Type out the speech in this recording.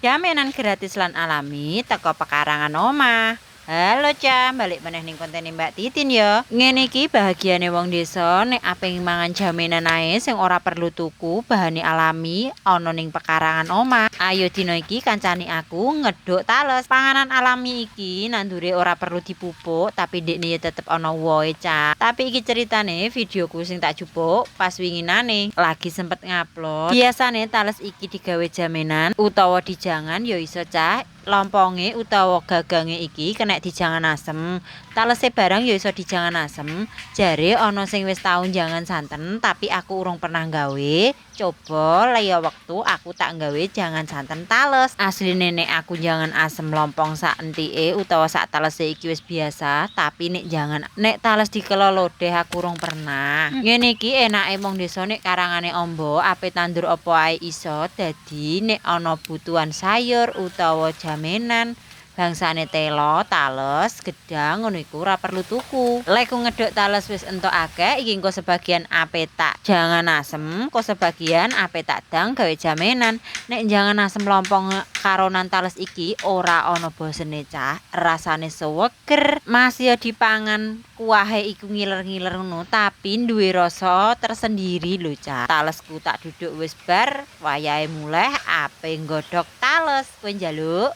Jaminan gratis lan alami teko pekarangan omah. Halo Cah, balik meneh ning konten Mbak Titin ya. Ngene iki bahagiane wong desa nek ape mangan jaminan ae sing ora perlu tuku bahane alami ana ning pekarangan omah. Ayo dina iki kancani aku ngeduk tales. Panganan alami iki nandure ora perlu dipupuk tapi ndekne ya tetep ana wohe Cah. Tapi iki ceritane videoku sing tak jupuk pas winginane lagi sempet ngupload. Biasane tales iki digawe jaminan utawa dijangan ya iso Cah. Lomponge utawa gagange iki kena dijangan asem. Talese barang ya iso dijangan asem. Jare ana sing wis tau jangan santen tapi aku urung pernah gawe. Coba laya wektu aku tak gawe jangan santen tales. Asline nek aku jangan asem lompong sak entike utawa sak talese iki wis biasa, tapi nek tales dikelolo deh aku urung pernah. Ngene iki enake mong desa nek karangane ombo ape tandur apa ae iso. Dadi nek ana butuhan sayur utawa jaminan bangsane telo, tales, gedang ngono iku ora perlu tuku. Lek ku ngeduk tales wis entuk akeh iki engko sebagian ape tak jangan asem, kok sebagian ape tak dang gawe jaminan. Nek jangan asem lompong karonan tales iki ora ana bosene Cah, rasane seweger. Masih dipangan kuahe iku ngiler-ngiler ngono tapi duwe rasa tersendiri lho Cah. Talesku tak duduk wis bar, wayahe muleh ape nggodhog tales. Kowe njaluk?